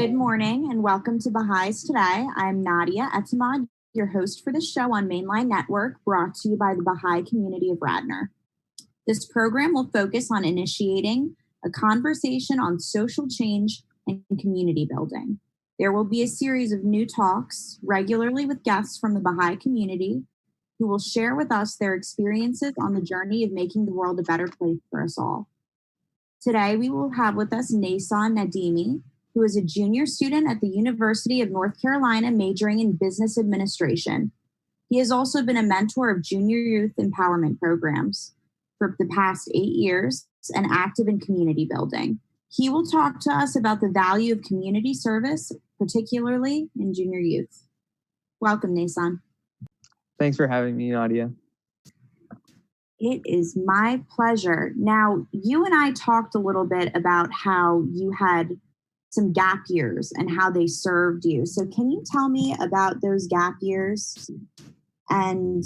Good morning and welcome to Bahai's Today. I'm Nadia Etemad, your host for the show on Mainline Network, brought to you by the Bahai community of Radnor. This program will focus on initiating a conversation on social change and community building. There will be a series of new talks regularly with guests from the Bahai community who will share with us their experiences on the journey of making the world a better place for us all. Today, we will have with us Naisaan Nadimi, who is a junior student at the University of North Carolina majoring in business administration. He has also been a mentor of junior youth empowerment programs for the past 8 years and active in community building. He will talk to us about the value of community service, particularly in junior youth. Welcome, Naisaan. Thanks for having me, Nadia. It is my pleasure. Now, you and I talked a little bit about how you had some gap years and how they served you. So can you tell me about those gap years and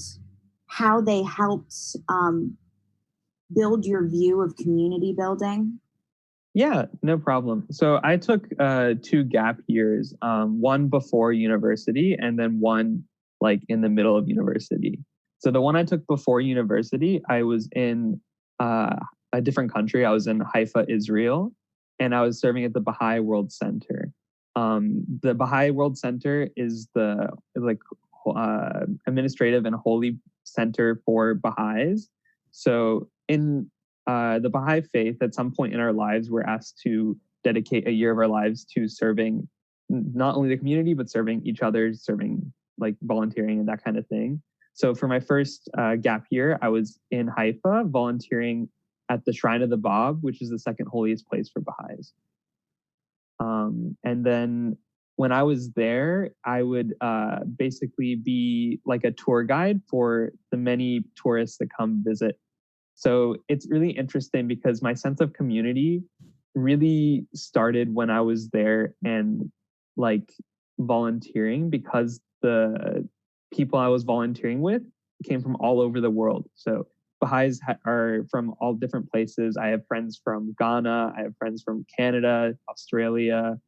how they helped build your view of community building? Yeah, no problem. So I took 2 gap years, one before university and then one like in the middle of university. So the one I took before university, I was in a different country. I was in Haifa, Israel, and I was serving at the Bahai World Center. The Bahai World Center is the administrative and holy center for Baha'is. So in the Baha'i faith, at some point in our lives, we're asked to dedicate a year of our lives to serving not only the community, but serving each other, serving like volunteering and that kind of thing. So for my first gap year, I was in Haifa volunteering at the Shrine of the Bab, which is the second holiest place for Baha'is. And then when I was there, I would basically be like a tour guide for the many tourists that come visit. So it's really interesting because my sense of community really started when I was there and like volunteering, because the people I was volunteering with came from all over the world. So Baha'is are from all different places. I have friends from Ghana. I have friends from Canada, Australia,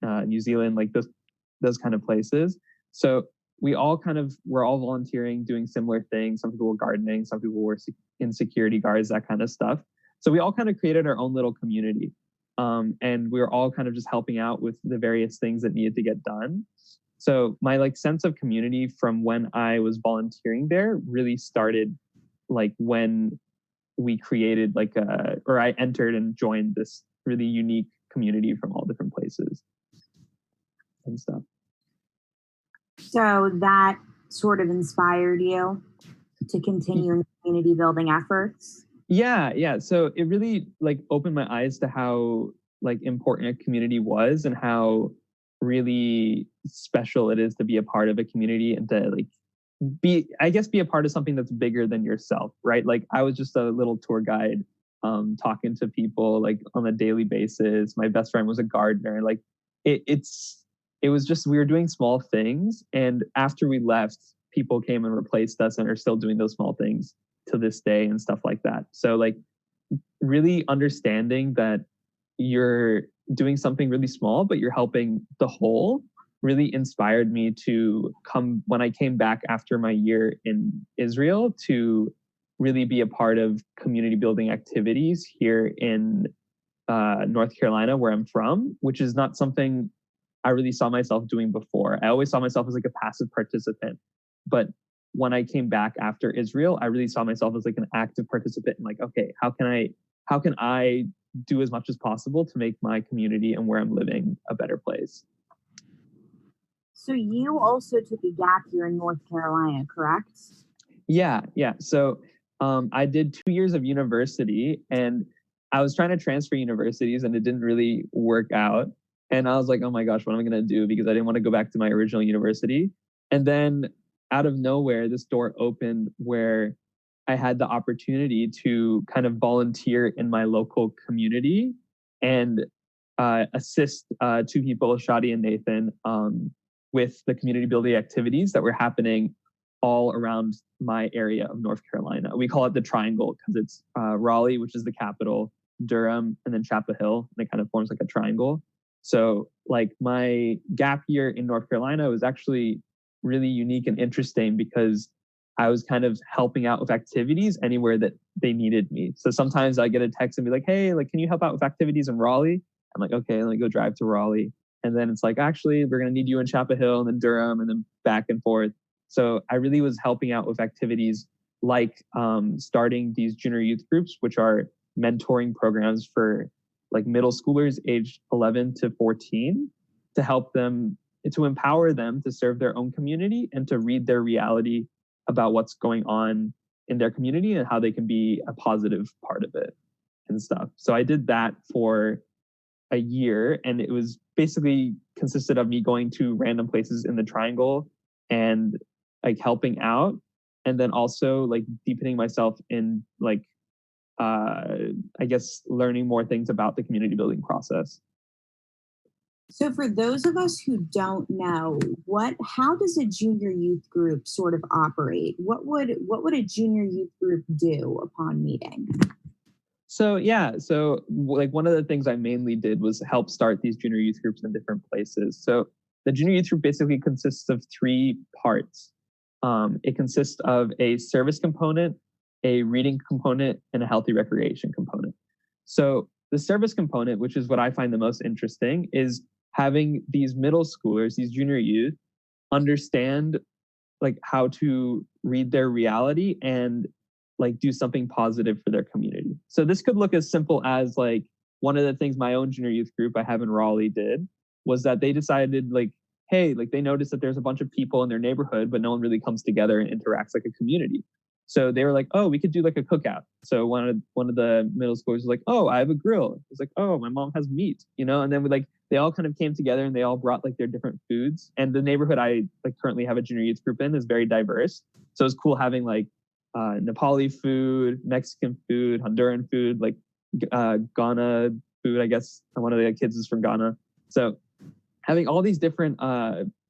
New Zealand, like those kind of places. So we're all volunteering, doing similar things. Some people were gardening, some people were in security guards, that kind of stuff. So we all kind of created our own little community. And we were all kind of just helping out with the various things that needed to get done. So my like sense of community from when I was volunteering there really started like when we created I entered and joined this really unique community from all different places and stuff. So that sort of inspired you to continue in community building efforts? Yeah. So it really like opened my eyes to how like important a community was and how really special it is to be a part of a community and to like be a part of something that's bigger than yourself, right? Like I was just a little tour guide talking to people like on a daily basis. My best friend was a gardener. Like it was just, we were doing small things, and after we left, people came and replaced us and are still doing those small things to this day and stuff like that. So like really understanding that you're doing something really small, but you're helping the whole, really inspired me to come, when I came back after my year in Israel, to really be a part of community building activities here in North Carolina, where I'm from, which is not something I really saw myself doing before. I always saw myself as like a passive participant. But when I came back after Israel, I really saw myself as like an active participant and like, okay, how can I do as much as possible to make my community and where I'm living a better place? So you also took a gap year in North Carolina, correct? Yeah. So I did 2 years of university, and I was trying to transfer universities and it didn't really work out. And I was like, oh my gosh, what am I going to do? Because I didn't want to go back to my original university. And then out of nowhere, this door opened where I had the opportunity to kind of volunteer in my local community and assist 2 people, Shadi and Nathan, with the community building activities that were happening all around my area of North Carolina. We call it the Triangle because it's Raleigh, which is the capital, Durham, and then Chapel Hill. And it kind of forms like a triangle. So like my gap year in North Carolina was actually really unique and interesting because I was kind of helping out with activities anywhere that they needed me. So sometimes I get a text and be like, hey, like, can you help out with activities in Raleigh? I'm like, okay, let me go drive to Raleigh. And then it's like, actually, we're going to need you in Chapel Hill and then Durham and then back and forth. So I really was helping out with activities like starting these junior youth groups, which are mentoring programs for like middle schoolers aged 11 to 14 to help them, to empower them to serve their own community and to read their reality about what's going on in their community and how they can be a positive part of it and stuff. So I did that for a year, and it was basically consisted of me going to random places in the triangle and like helping out, and then also like deepening myself in like I guess learning more things about the community building process. So for those of us who don't know, how does a junior youth group sort of operate? What would a junior youth group do upon meeting? So yeah, so like one of the things I mainly did was help start these junior youth groups in different places. So the junior youth group basically consists of three parts. It consists of a service component, a reading component, and a healthy recreation component. So the service component, which is what I find the most interesting, is having these middle schoolers, these junior youth, understand like how to read their reality and like do something positive for their community. So this could look as simple as like one of the things my own junior youth group I have in Raleigh did was that they decided like, hey, like they noticed that there's a bunch of people in their neighborhood, but no one really comes together and interacts like a community. So they were like, oh, we could do like a cookout. So one of the middle schoolers was like, oh, I have a grill. It's like, oh, my mom has meat, you know. And then we like they all kind of came together and they all brought like their different foods. And the neighborhood I like currently have a junior youth group in is very diverse. So it's cool having like Nepali food, Mexican food, Honduran food, like Ghana food. I guess one of the kids is from Ghana. So having all these different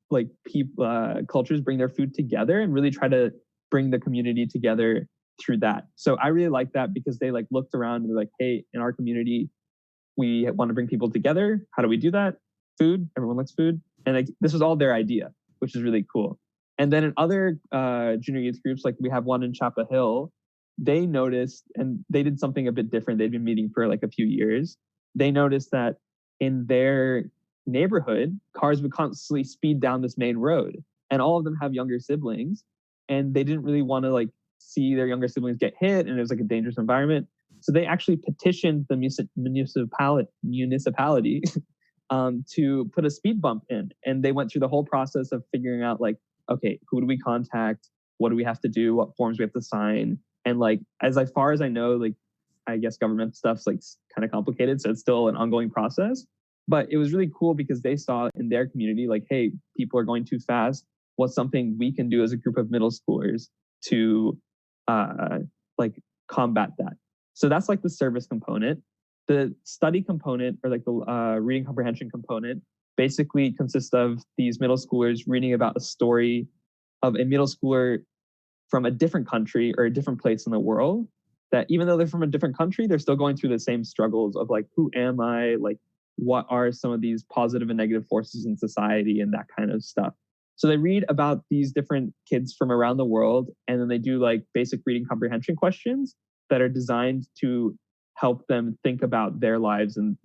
like people cultures bring their food together and really try to bring the community together through that. So I really like that because they like looked around and they're like, hey, in our community, we want to bring people together. How do we do that? Food. Everyone likes food. And like, this was all their idea, which is really cool. And then in other junior youth groups, like we have one in Chapel Hill, they noticed, and they did something a bit different. They'd been meeting for like a few years. They noticed that in their neighborhood, cars would constantly speed down this main road, and all of them have younger siblings, and they didn't really want to like see their younger siblings get hit, and it was like a dangerous environment. So they actually petitioned the municipality to put a speed bump in, and they went through the whole process of figuring out like, okay, who do we contact? What do we have to do? What forms we have to sign? And like, as far as I know, like, I guess government stuff's like kind of complicated, so it's still an ongoing process. But it was really cool because they saw in their community, like, hey, people are going too fast. What's something we can do as a group of middle schoolers to like combat that? So that's like the service component. The study component, or like the reading comprehension component, basically consists of these middle schoolers reading about a story of a middle schooler from a different country or a different place in the world, that even though they're from a different country, they're still going through the same struggles of like, who am I? Like, what are some of these positive and negative forces in society and that kind of stuff. So they read about these different kids from around the world, and then they do like basic reading comprehension questions that are designed to help them think about their lives and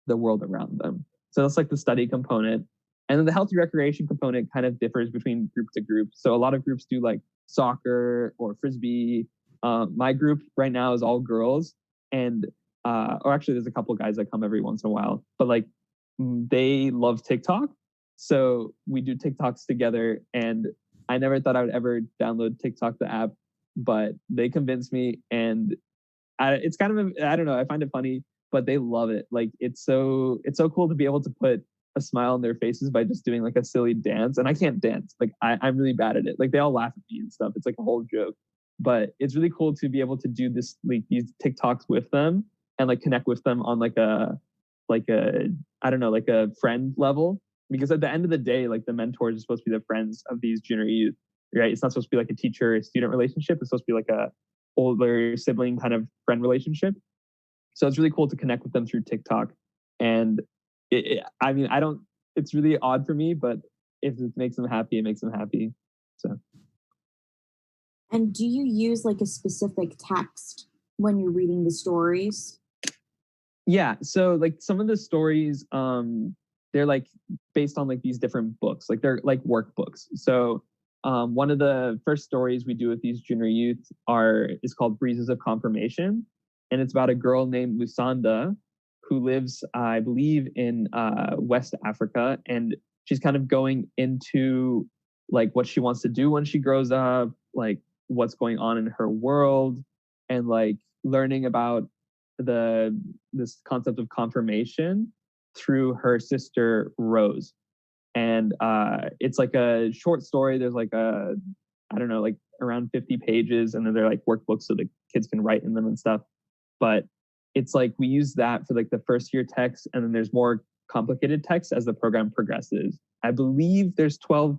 the world around them. So that's like the study component. And then the healthy recreation component kind of differs between group to group. So a lot of groups do like soccer or frisbee. My group right now is all girls, and or actually there's a couple of guys that come every once in a while, but like they love TikTok. So we do TikToks together, and I never thought I would ever download TikTok, the app, but they convinced me, and it's kind of, I don't know, I find it funny, but they love it. Like it's so cool to be able to put a smile on their faces by just doing like a silly dance. And I can't dance. Like I'm really bad at it. Like they all laugh at me and stuff. It's like a whole joke. But it's really cool to be able to do this, like these TikToks with them and like connect with them on like a I don't know, like a friend level. Because at the end of the day, like the mentors are supposed to be the friends of these junior youth, right? It's not supposed to be like a teacher student relationship. It's supposed to be like a older sibling kind of friend relationship. So it's really cool to connect with them through TikTok. And I mean, I don't. It's really odd for me, but if it makes them happy, it makes them happy. So And do you use like a specific text when you're reading the stories? yeah, so like some of the stories, they're like based on like these different books, like they're like workbooks. So one of the first stories we do with these junior youth is called Breezes of Confirmation, and it's about a girl named Lusanda who lives, I believe, in West Africa, and she's kind of going into like what she wants to do when she grows up, like what's going on in her world, and like learning about this concept of confirmation through her sister Rose. And it's like a short story. There's like I don't know, like around 50 pages, and then they're like workbooks so the kids can write in them and stuff. But it's like we use that for like the first year text, and then there's more complicated text as the program progresses. I believe there's 12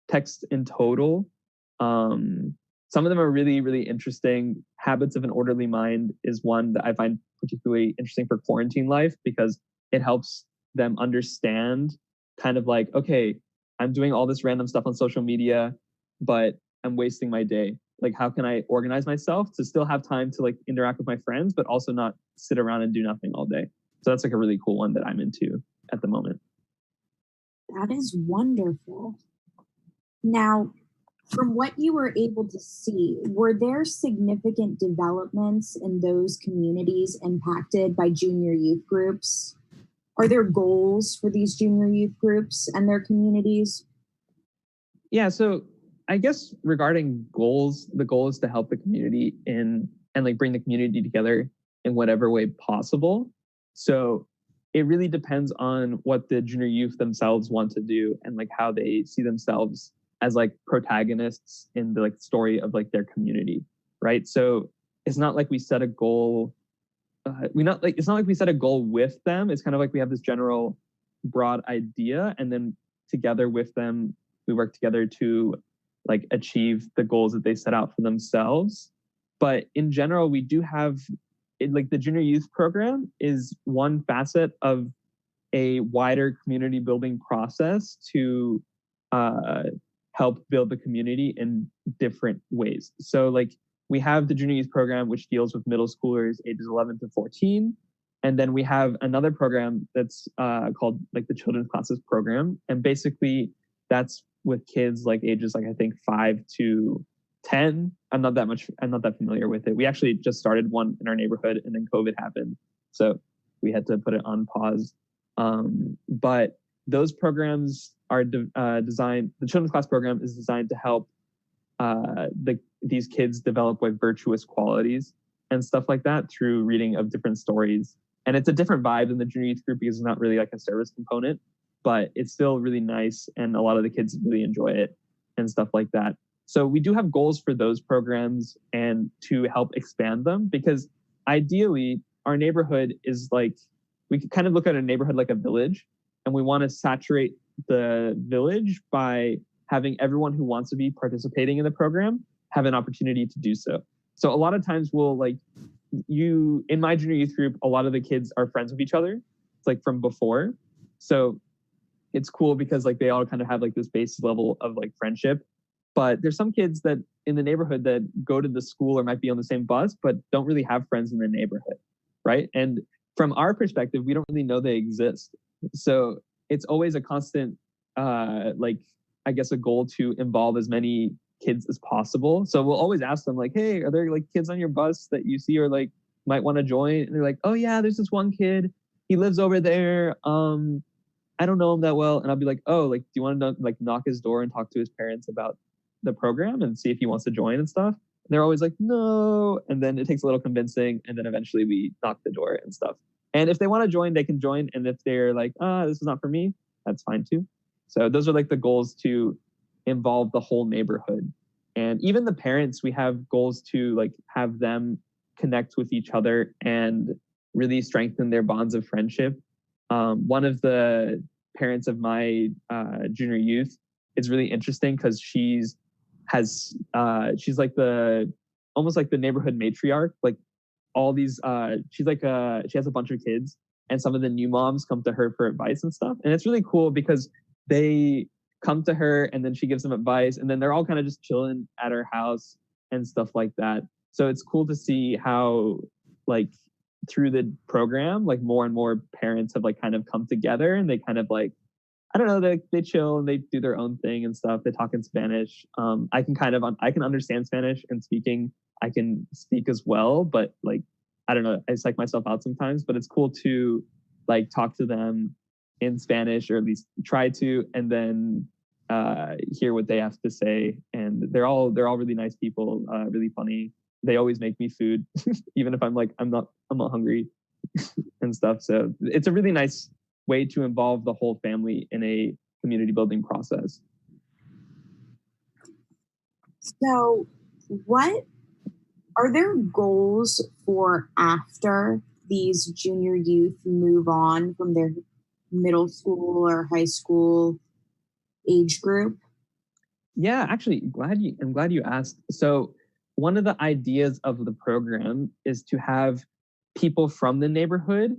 texts in total. Some of them are really, really interesting. Habits of an Orderly Mind is one that I find particularly interesting for quarantine life because it helps them understand kind of like, okay, I'm doing all this random stuff on social media, but I'm wasting my day. Like, how can I organize myself to still have time to like interact with my friends, but also not sit around and do nothing all day? So that's like a really cool one that I'm into at the moment. That is wonderful. Now, from what you were able to see, were there significant developments in those communities impacted by junior youth groups? Are there goals for these junior youth groups and their communities? Yeah, so I guess regarding goals, the goal is to help the community in and like bring the community together in whatever way possible. So it really depends on what the junior youth themselves want to do and like how they see themselves as like protagonists in the like story of like their community, right? So it's not like we set a goal. We not like it's not like we set a goal with them. It's kind of like we have this general broad idea, and then together with them we work together to like achieve the goals that they set out for themselves. But in general, we do have like the junior youth program is one facet of a wider community building process to uh, help build the community in different ways. So like we have the junior youth program, which deals with middle schoolers ages 11 to 14. And then we have another program that's called like the Children's Classes Program. And basically that's with kids like ages like I think 5 to 10. I'm not that familiar with it. We actually just started one in our neighborhood and then COVID happened. So we had to put it on pause. But those programs are designed, the Children's Class Program is designed to help these kids develop like virtuous qualities and stuff like that through reading of different stories. And it's a different vibe than the junior youth group because it's not really like a service component, but it's still really nice. And a lot of the kids really enjoy it and stuff like that. So we do have goals for those programs and to help expand them because ideally our neighborhood is like, we could kind of look at a neighborhood like a village, and we want to saturate the village by having everyone who wants to be participating in the program have an opportunity to do so. So a lot of times we'll like in my junior youth group, a lot of the kids are friends with each other. It's like from before. So it's cool because like they all kind of have like this base level of like friendship. But there's some kids that in the neighborhood that go to the school or might be on the same bus, but don't really have friends in the neighborhood, right? And from our perspective, we don't really know they exist. So it's always a constant, like, I guess a goal to involve as many kids as possible. So we'll always ask them like, hey, are there like kids on your bus that you see or like might want to join? And they're like, oh yeah, there's this one kid. He lives over there. I don't know him that well. And I'll be like, oh, like, do you want to like knock his door and talk to his parents about the program and see if he wants to join and stuff? And they're always like, no. And then it takes a little convincing. And then eventually we knock the door and stuff. And if they want to join, they can join. And if they're like, this is not for me, that's fine too. So those are like the goals to involve the whole neighborhood. And even the parents, we have goals to like have them connect with each other and really strengthen their bonds of friendship. One of the parents of my junior youth is really interesting because she's like the almost like the neighborhood matriarch. Like all these, she has a bunch of kids, and some of the new moms come to her for advice and stuff. And it's really cool because they come to her and then she gives them advice, and then they're all kind of just chilling at her house and stuff like that. So it's cool to see how like through the program, like more and more parents have like kind of come together, and they kind of like, I don't know, they chill and they do their own thing and stuff. They talk in Spanish. I can understand Spanish, and speaking, I can speak as well, but like, I don't know, I psych myself out sometimes, but it's cool to like talk to them in Spanish, or at least try to, and then hear what they have to say. And they're all really nice people, really funny. They always make me food, even if I'm not hungry and stuff. So it's a really nice way to involve the whole family in a community building process. So, what are there goals for after these junior youth move on from their middle school or high school age group? Yeah, actually, I'm glad you asked. So one of the ideas of the program is to have people from the neighborhood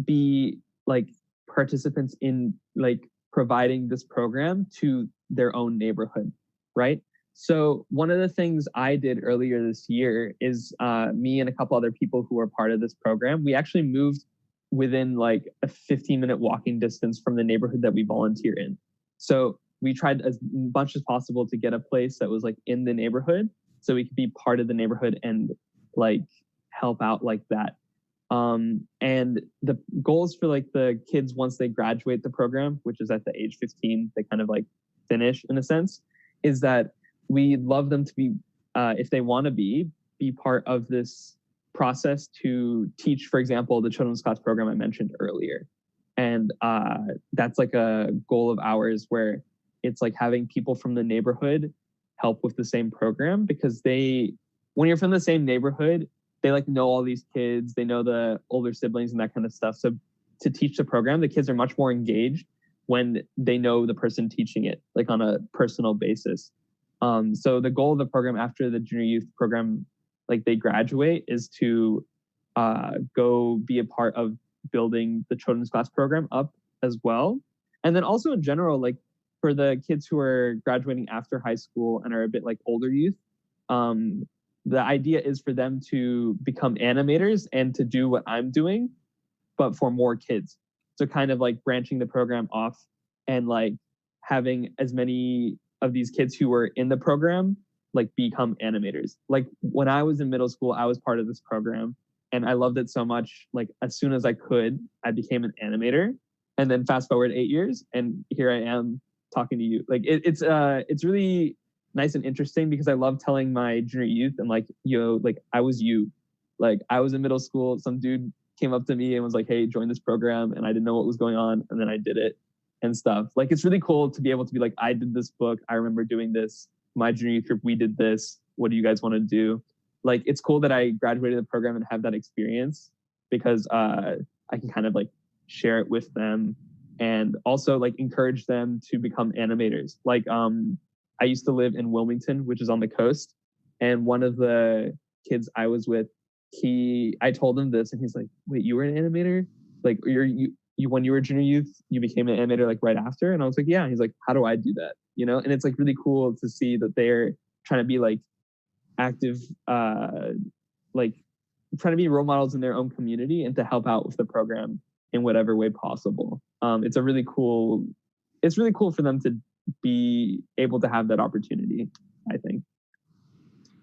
be like participants in like providing this program to their own neighborhood, right? So one of the things I did earlier this year is me and a couple other people who were part of this program, we actually moved within like a 15-minute walking distance from the neighborhood that we volunteer in. So we tried as much as possible to get a place that was like in the neighborhood so we could be part of the neighborhood and like help out like that. And the goals for like the kids once they graduate the program, which is at the age 15, they kind of like finish in a sense, is that we'd love them to be, if they want to be part of this process to teach, for example, the children's class program I mentioned earlier. And that's like a goal of ours where it's like having people from the neighborhood help with the same program, because when you're from the same neighborhood, they like know all these kids, they know the older siblings and that kind of stuff. So to teach the program, the kids are much more engaged when they know the person teaching it, like on a personal basis. So the goal of the program after the junior youth program, like they graduate, is to go be a part of building the children's class program up as well. And then also in general, like for the kids who are graduating after high school and are a bit like older youth, the idea is for them to become animators and to do what I'm doing, but for more kids. So kind of like branching the program off and like having as many of these kids who were in the program like become animators. Like when I was in middle school, I was part of this program and I loved it so much. Like as soon as I could, I became an animator. And then fast forward 8 years and here I am talking to you. Like it's really nice and interesting because I love telling my junior youth and like, like I was you. Like I was in middle school, some dude came up to me and was like, hey, join this program. And I didn't know what was going on. And then I did it and stuff. Like, it's really cool to be able to be like, I did this book. I remember doing this. My junior youth group, we did this. What do you guys want to do? Like, it's cool that I graduated the program and have that experience because I can kind of like share it with them and also like encourage them to become animators. Like, I used to live in Wilmington, which is on the coast. And one of the kids I was with, I told him this and he's like, wait, you were an animator? Like you when you were junior youth, you became an animator like right after? And I was like, yeah. And he's like, how do I do that? And it's like really cool to see that they're trying to be like active, like trying to be role models in their own community and to help out with the program in whatever way possible. It's really cool for them to be able to have that opportunity, I think.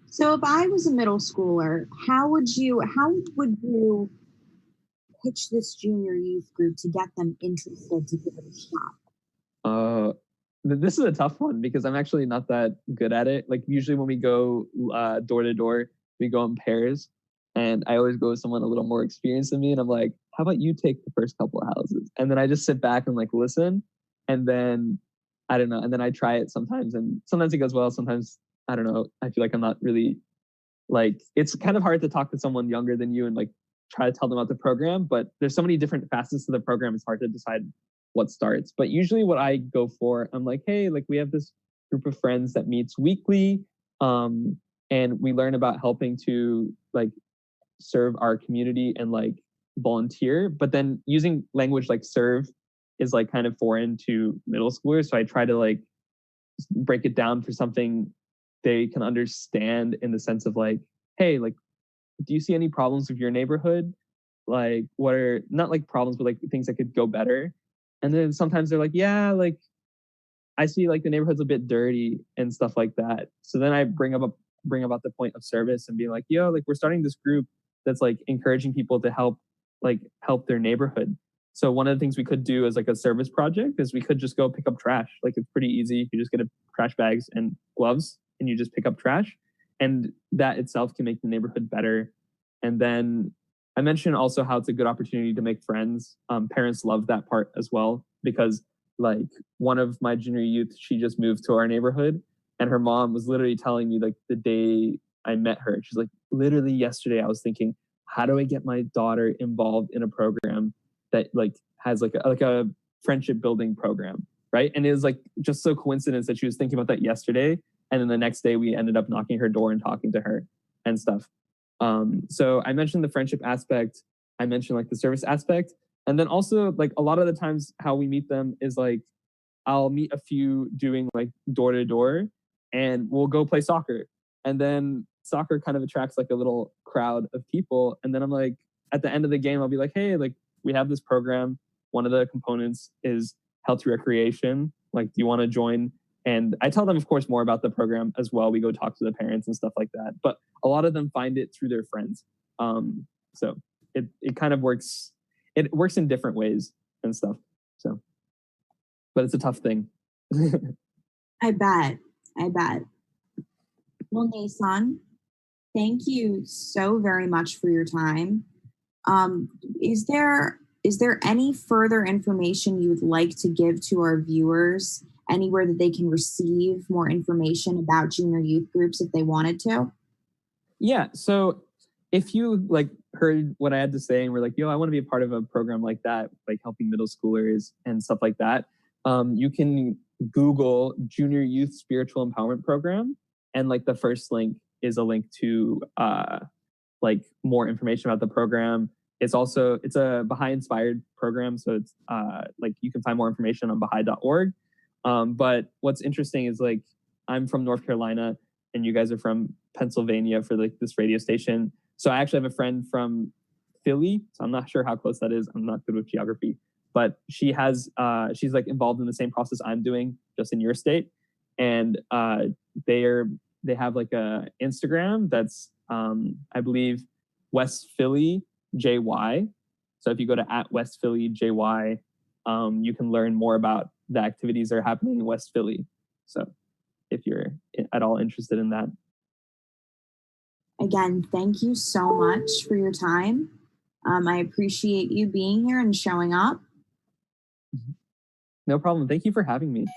So if I was a middle schooler, how would you pitch this junior youth group to get them interested to give it a shot? This is a tough one because I'm actually not that good at it. Like usually when we go door to door, we go in pairs, and I always go with someone a little more experienced than me, and I'm like, how about you take the first couple of houses? And then I just sit back and like listen, and then I don't know, and then I try it sometimes, and sometimes it goes well, sometimes I don't know. I feel like I'm not really like, it's kind of hard to talk to someone younger than you and like try to tell them about the program, but there's so many different facets to the program. It's hard to decide what starts. But usually what I go for, I'm like, hey, like we have this group of friends that meets weekly. And we learn about helping to like serve our community and like volunteer, but then using language like serve is like kind of foreign to middle schoolers. So I try to like break it down for something they can understand in the sense of like, hey, like, do you see any problems with your neighborhood? Like, what are not like problems, but like things that could go better? And then sometimes they're like, yeah, like I see like the neighborhood's a bit dirty and stuff like that. So then I bring about the point of service and be like, yo, like we're starting this group that's like encouraging people to help their neighborhood. So one of the things we could do as like a service project is we could just go pick up trash. Like it's pretty easy. You just get a trash bags and gloves and you just pick up trash. And that itself can make the neighborhood better. And then I mentioned also how it's a good opportunity to make friends. Parents love that part as well because like one of my junior youth, she just moved to our neighborhood and her mom was literally telling me like the day I met her, she's like, literally yesterday I was thinking, how do I get my daughter involved in a program that like has like a friendship building program, right? And it was like just so coincidence that she was thinking about that yesterday. And then the next day we ended up knocking her door and talking to her and stuff. So I mentioned the friendship aspect. I mentioned like the service aspect. And then also like a lot of the times how we meet them is like I'll meet a few doing like door to door and we'll go play soccer. And then soccer kind of attracts like a little crowd of people. And then I'm like, at the end of the game, I'll be like, hey, like we have this program. One of the components is healthy recreation. Like, do you want to join? And I tell them, of course, more about the program as well. We go talk to the parents and stuff like that. But a lot of them find it through their friends. So it kind of works. It works in different ways and stuff. So, but it's a tough thing. I bet. I bet. Well, Naisaan, thank you so very much for your time. Um, is there any further information you would like to give to our viewers? Anywhere that they can receive more information about junior youth groups if they wanted to? Yeah. So if you like heard what I had to say and were like, yo, I want to be a part of a program like that, like helping middle schoolers and stuff like that, you can Google Junior Youth Spiritual Empowerment Program. And like the first link is a link to like more information about the program. It's a Bahai inspired program. So it's like you can find more information on Bahai.org. But what's interesting is like I'm from North Carolina and you guys are from Pennsylvania for like this radio station. So I actually have a friend from Philly. So I'm not sure how close that is. I'm not good with geography, but she's like involved in the same process I'm doing just in your state. And they have like a Instagram that's I believe West Philly JY. So if you go to @West Philly JY, you can learn more about the activities that are happening in West Philly. So if you're at all interested in that. Again, thank you so much for your time. I appreciate you being here and showing up. No problem. Thank you for having me.